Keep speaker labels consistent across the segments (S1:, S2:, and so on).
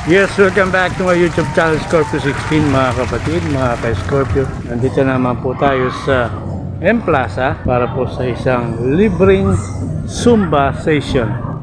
S1: Yes, welcome back to my YouTube channel, Scorpio 16 mga kapatid, mga ka-Scorpio. Nandito naman po tayo sa M Plaza para po sa isang libreng Zumba session.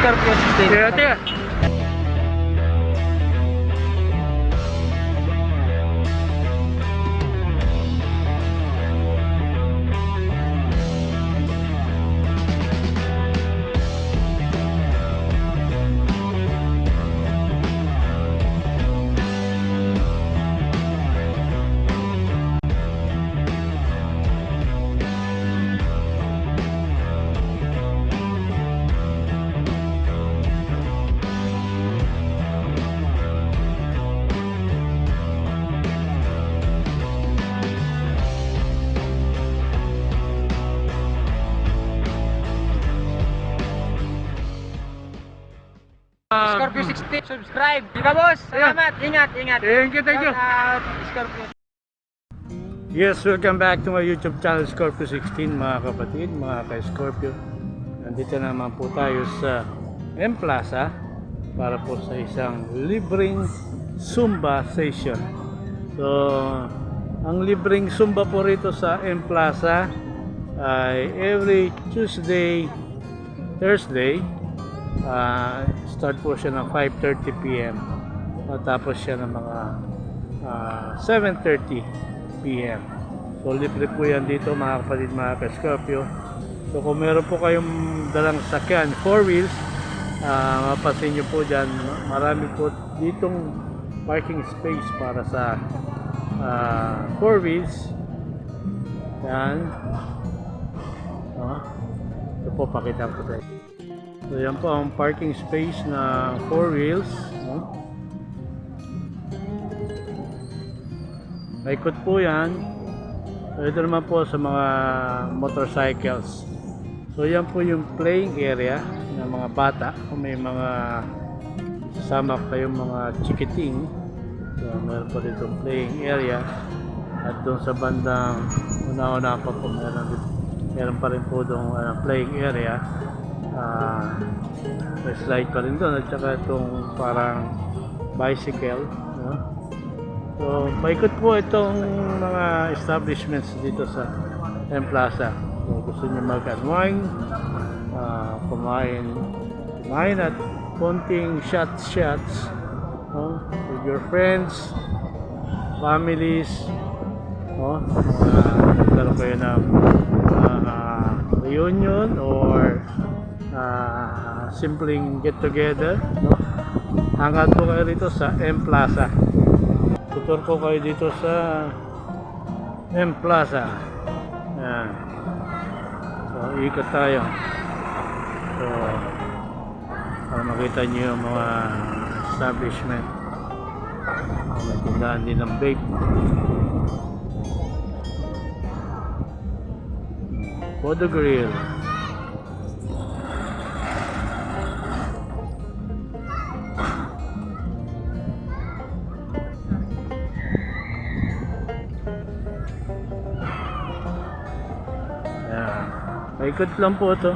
S2: Scorpio 16.
S1: Tira.
S2: Scorpio 16. Subscribe. Di ba, boss? Salamat. Ingat.
S1: Thank you.
S2: Scorpio.
S1: Yes, welcome back to my YouTube channel, Scorpio 16 mga kapatid, mga ka-Scorpio. Nandito naman po tayo sa M Plaza para po sa isang libreng Zumba session. So, ang libreng Zumba po rito sa M Plaza ay every Tuesday, Thursday. Start po siya ng 5:30 PM. Matapos siya ng mga 7:30 PM. So libre po yan dito mga kapatid, mga ka-Scorpio. So kung meron po kayong dalang sakyan 4 wheels, mapasin nyo po dyan, marami po ditong parking space para sa 4 wheels. Yan. Ito po, pakita ko tayo. So yan po ang parking space na 4 wheels. Maikot po yan. So ito naman po sa mga motorcycles. So yan po yung playing area ng mga bata. Kung may mga sasama kayong mga chikiting, so meron po dito playing area. At doon sa bandang una-una pa po meron pa rin po doon playing area. May slide pa rin doon at saka itong parang bicycle, no? So paikot po itong mga establishments dito sa M Plaza. So gusto nyo mag-unwind, kumain at konting shots with your friends, families, magkaroon kayo ng reunion or simpleng get together, no? Hangat po kayo dito sa M Plaza. Tutur ko kayo dito sa M Plaza. Yan. So ikot tayo. So para makita nyo yung mga establishment. May tindahan din ng vape. Photo grill. Ikot lang po ito,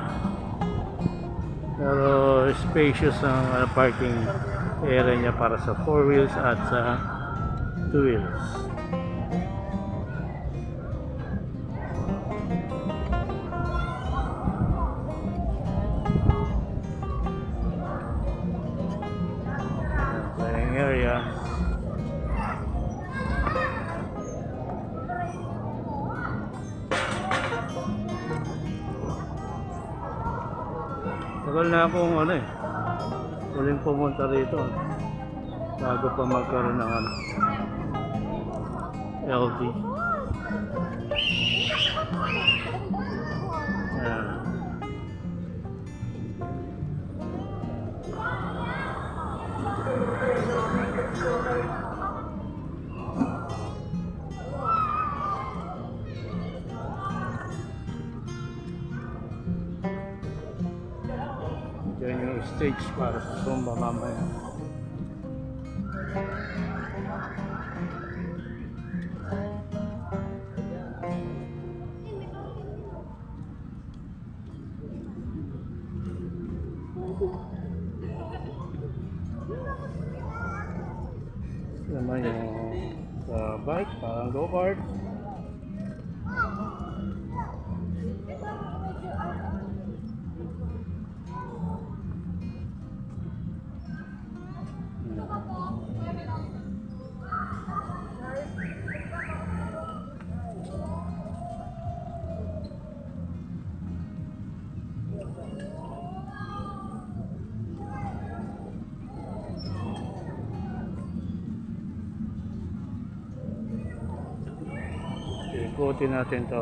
S1: pero spacious ang parking area niya para sa 4 wheels at sa 2 wheels. Playing area. Tagal na akong huling pumunta rito bago pa magkaroon ng LD. Yan. Diyan yung stage para sa Zumba mamaya. Naman yung sa bike, parang go-kart. Ikutin natin to.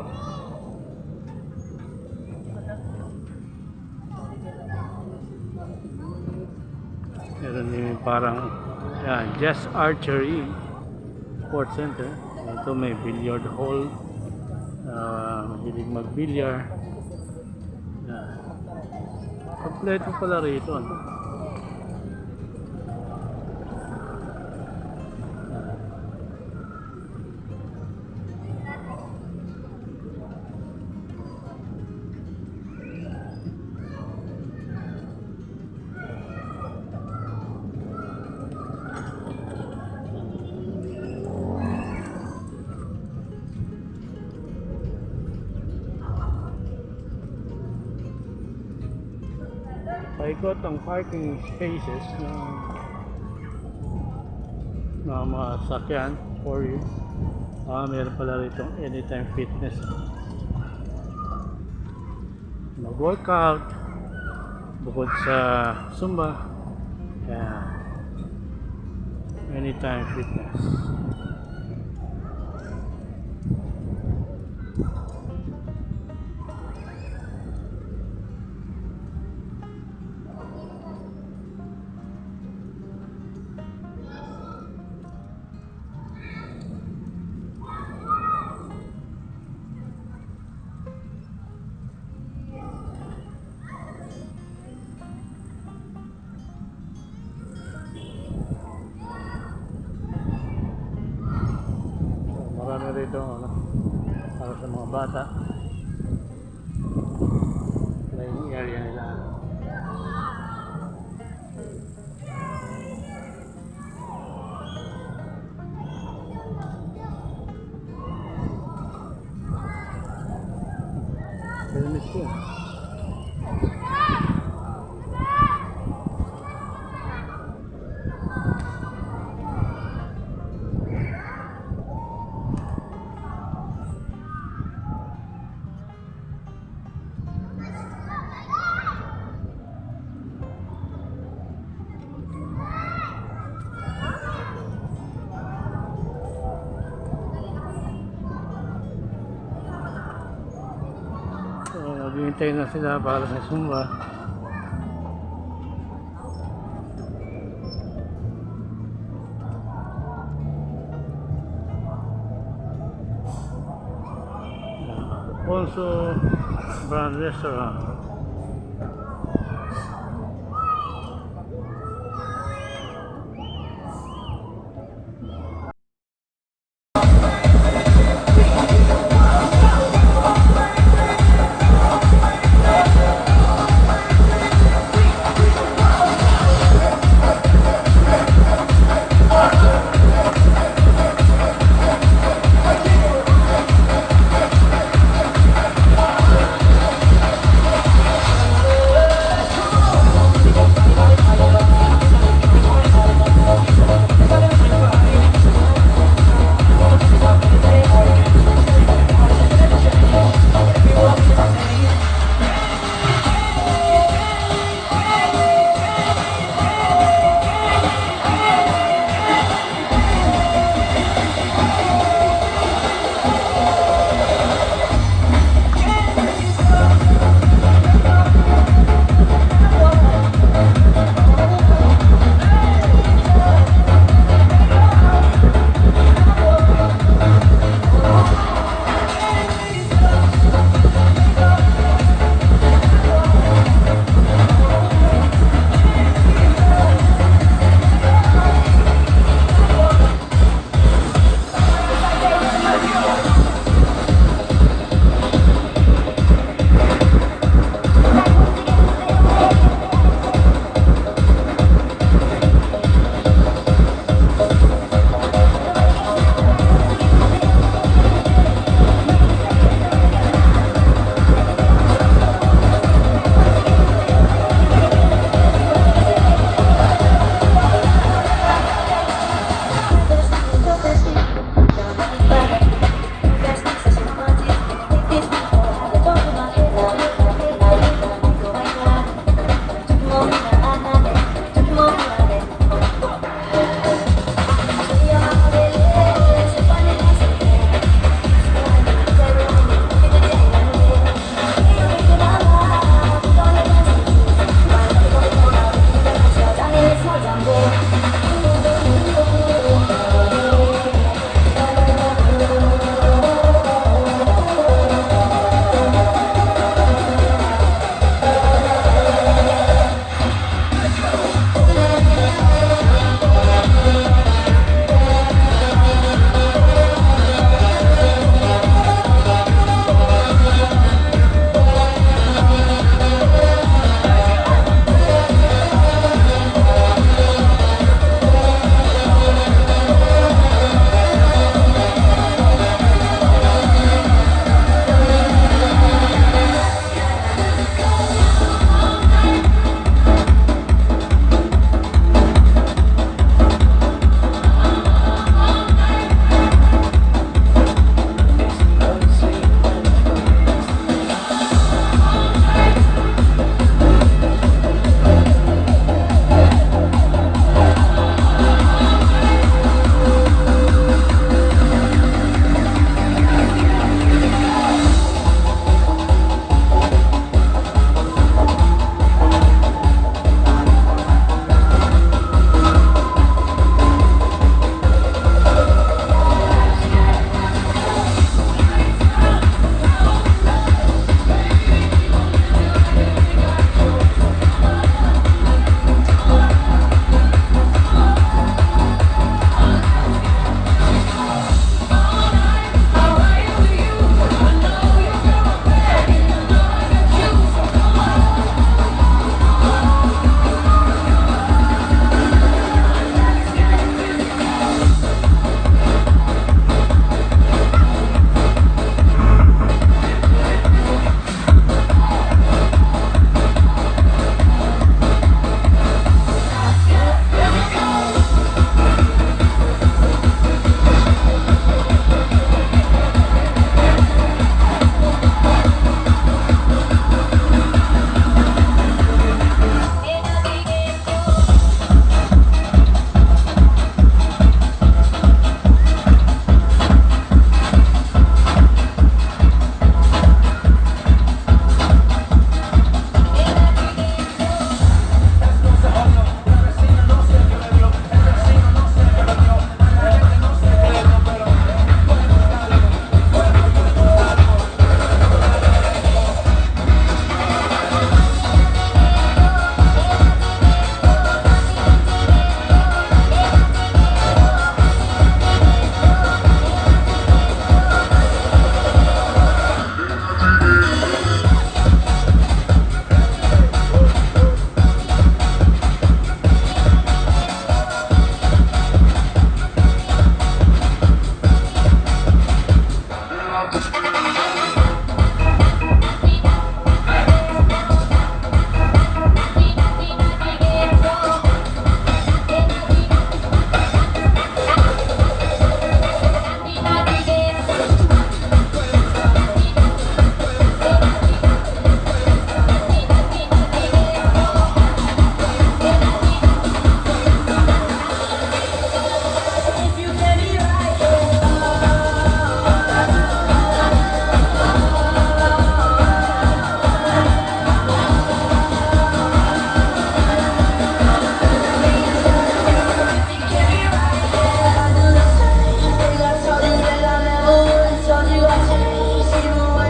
S1: Meron yung parang yan, Just Archery Sports Center. Ito may billiard hall. Mahilig mag-billiard. Yan. Kompleto pala rito. No? Paikot ang parking spaces na mga sakyan for you. Meron pala rito anytime fitness. Mag-workout bukod sa Zumba. Yeah. Anytime fitness. Marami rito para sa mga bata. Playing area nila. Helmet ko. Naghihintay na sila para sa Zumba. Also, brand restaurant.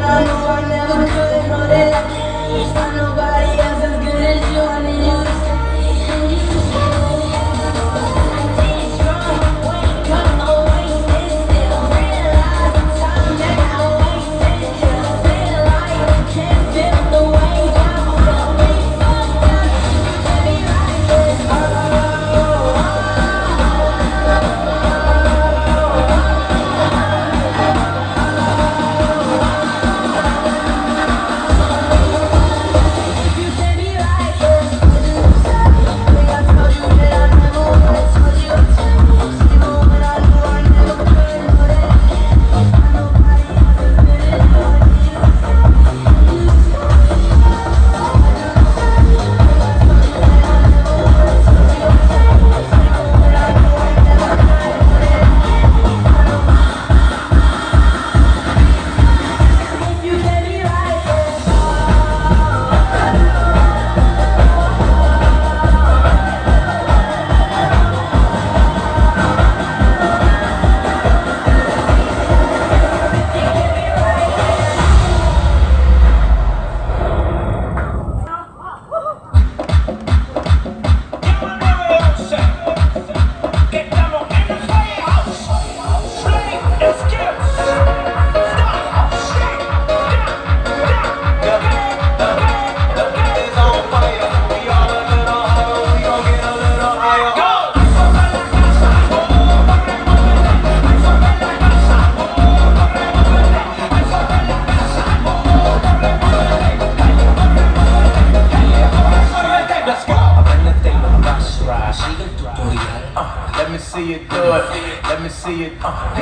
S3: I know I never could know that. There's not nobody else as good as you. I need you to stay, and you to stay. I did it strong, wake up, I'm wasted still. Realize the time that I wasted. Feel like I can't feel the way I feel. We fucked up, baby, like this.
S4: Let me see you do it. Let me see you. Pop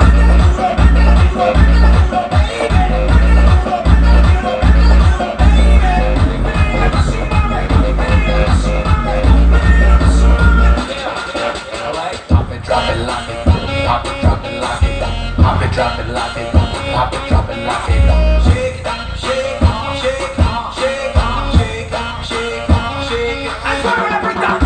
S4: it, drop it, lock it. Pop it, drop it, lock it. Pop it, drop it, lock it. Pop it, drop it, lock it. Shake it, shake it, shake it, shake it, shake it, shake it, shake it. I swear every time.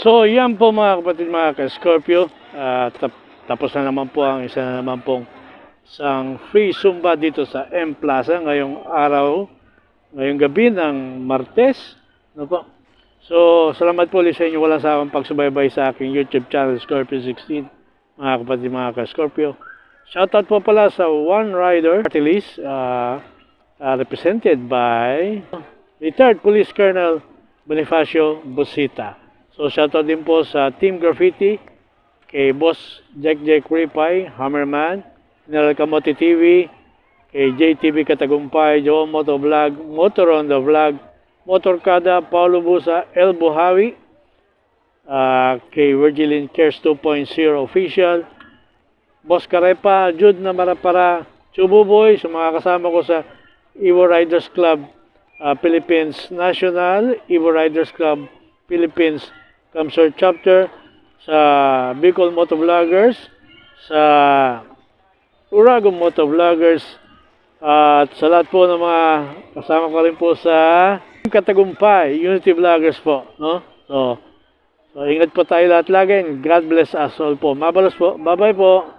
S1: So, yan po mga kapatid, mga ka-Scorpio. Tapos na naman po ang isa na naman pong isang free Zumba dito sa M Plaza ngayong araw, ngayong gabi ng Martes. Ano po? So, salamat po ulit sa inyo. Walang sawang pagsubaybay sa aking YouTube channel, Scorpio 16. Mga kapatid, mga ka-Scorpio. Shoutout po pala sa One Rider Party List, represented by retired Police Colonel Bonifacio Busita. So, shoutout din po sa Team Graffiti, kay Boss Jack Ripay, Hammerman, General Kamote TV, kay JTV Katagumpay, Joe Moto Vlog, Motor on the Vlog, Motorkada, Paulo Busa, El Buhawi, kay Virgilin Cares 2.0 Official, Boss Karepa, Jude na Marapara, Chubu Boy, sa mga kasama ko sa Evo Riders Club Philippines National, Evo Riders Club Philippines Kamsur Chapter, sa Bicol Motovloggers, sa Uragon Motovloggers, at sa lahat po ng mga kasama ko rin po sa Katagumpay, Unity Vloggers po, no? So ingat po tayo lahat lagi. God bless us all po. Mabalos po. Bye-bye po.